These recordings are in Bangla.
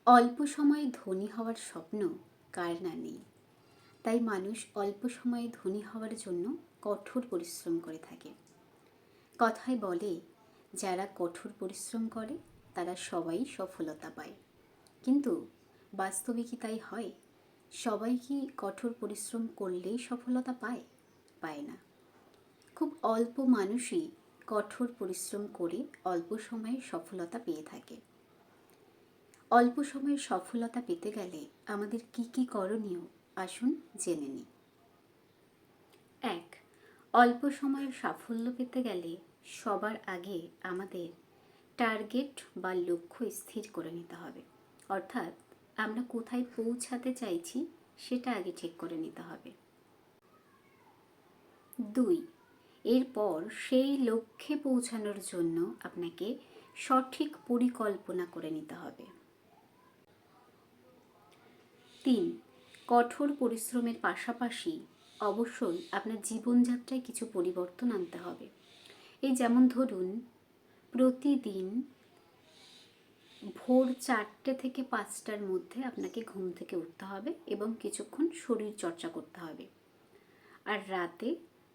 অল্প সময়ে ধনী হওয়ার স্বপ্ন কার না নেই। তাই মানুষ অল্প সময়ে ধনী হওয়ার জন্য কঠোর পরিশ্রম করে থাকে। কথায় বলে, যারা কঠোর পরিশ্রম করে তারা সবাই সফলতা পায়। কিন্তু বাস্তবে কি তাই হয়? সবাই কি কঠোর পরিশ্রম করলেই সফলতা পায়? পায় না। খুব অল্প মানুষই কঠোর পরিশ্রম করে অল্প সময়ে সফলতা পেয়ে থাকে। অল্প সময়ের সফলতা পেতে গেলে আমাদের কি কি করণীয়, আসুন জেনে নিই। 1. অল্প সময়ের সাফল্য পেতে গেলে সবার আগে আমাদের টার্গেট বা লক্ষ্য স্থির করে নিতে হবে। অর্থাৎ আমরা কোথায় পৌঁছাতে চাইছি সেটা আগে ঠিক করে নিতে হবে। 2. এরপর সেই লক্ষ্যে পৌঁছানোর জন্য আপনাকে সঠিক পরিকল্পনা করে নিতে হবে। 3. কঠোর পরিশ্রমের পাশাপাশি অবশ্যই আপনার জীবনযাত্রায় কিছু পরিবর্তন আনতে হবে। এই যেমন ধরুন, প্রতিদিন ভোর 4টে থেকে 5টার মধ্যে আপনাকে ঘুম থেকে উঠতে হবে এবং কিছুক্ষণ শরীর চর্চা করতে হবে। আর রাতে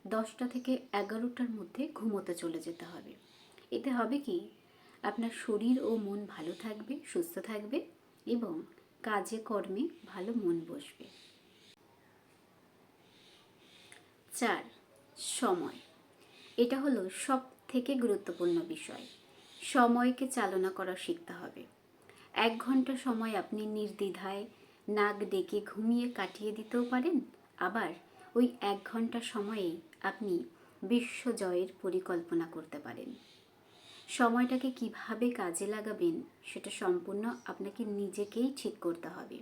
10টা থেকে 11টার মধ্যে ঘুমোতে চলে যেতে হবে। এতে হবে কি, আপনার শরীর ও মন ভালো থাকবে, সুস্থ থাকবে এবং কাজে কর্মে ভালো মন বসবে। 4. সময়। এটা হলো সব থেকে গুরুত্বপূর্ণ বিষয়। সময়কে চালনা করা শিখতে হবে। 1 ঘন্টা সময় আপনি নির্দ্বিধায় নাক ডেকে ঘুমিয়ে কাটিয়ে দিতেও পারেন, আবার ওই 1 ঘন্টা সময়েই আপনি বিশ্বজয়ের পরিকল্পনা করতে পারেন। সময়টাকে কিভাবে কাজে লাগাবেন সেটা সম্পূর্ণ আপনাকে নিজেকেই ঠিক করতে হবে।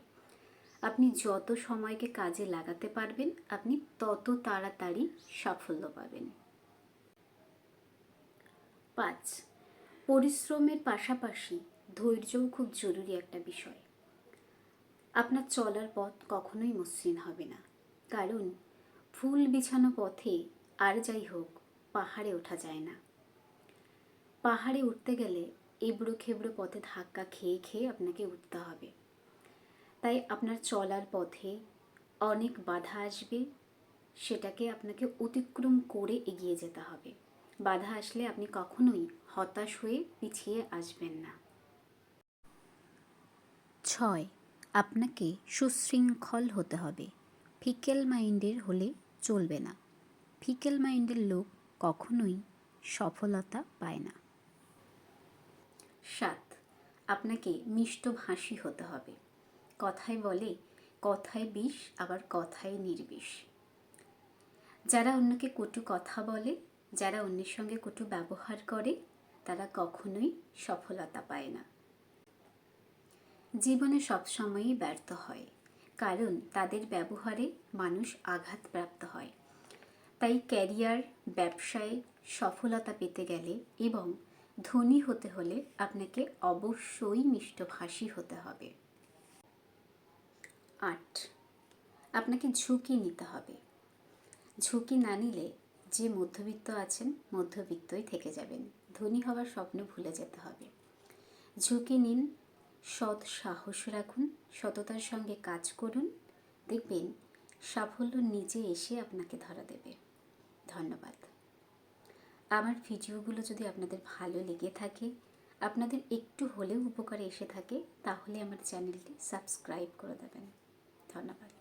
আপনি যত সময়কে কাজে লাগাতে পারবেন, আপনি তত তাড়াতাড়ি সাফল্য পাবেন। 5. পরিশ্রমের পাশাপাশি ধৈর্যও খুব জরুরি একটা বিষয়। আপনার চলার পথ কখনোই মসৃণ হবে না, কারণ ফুল বিছানো পথে আর যাই হোক পাহাড়ে ওঠা যায় না। পাহাড়ে উঠতে গেলে এবড়ো খেবড়ো পথে ধাক্কা খেয়ে খেয়ে আপনাকে উঠতে হবে। তাই আপনার চলার পথে অনেক বাধা আসবে, সেটাকে আপনাকে অতিক্রম করে এগিয়ে যেতে হবে। বাধা আসলে আপনি কখনোই হতাশ হয়ে পিছিয়ে আসবেন না। 6. আপনাকে সুশৃঙ্খল হতে হবে। ফিকেল মাইন্ডের হলে চলবে না। ফিকেল মাইন্ডের লোক কখনোই সফলতা পায় না। 7. আপনাকে মিষ্টভাষী হতে হবে। কথায় বলে, কথায় বিষ আবার কথায় নির্বিষ। যারা অন্যকে কটু কথা বলে, যারা অন্যের সঙ্গে কটু ব্যবহার করে, তারা কখনোই সফলতা পায় না। জীবনে সবসময়ই ব্যর্থ হয়, কারণ তাদের ব্যবহারে মানুষ আঘাতপ্রাপ্ত হয়। তাই ক্যারিয়ার, ব্যবসায় সফলতা পেতে গেলে এবং ধনী হতে হলে আপনাকে অবশ্যই মিষ্টভাষী হতে হবে। 8. আপনাকে ঝুঁকি নিতে হবে। ঝুঁকি না নিলে যে মধ্যবিত্ত আছেন, মধ্যবিত্তই থেকে যাবেন। ধনী হওয়ার স্বপ্ন ভুলে যেতে হবে। ঝুঁকি নিন, সৎ সাহস রাখুন, সততার সঙ্গে কাজ করুন, দেখবেন সাফল্য নিজে এসে আপনাকে ধরা দেবে। ধন্যবাদ। আমার ভিডিওগুলো যদি আপনাদের ভালো লেগে থাকে, আপনাদের একটু হলেও উপকারে এসে থাকে, তাহলে আমার চ্যানেলটি সাবস্ক্রাইব করে দেবেন। ধন্যবাদ।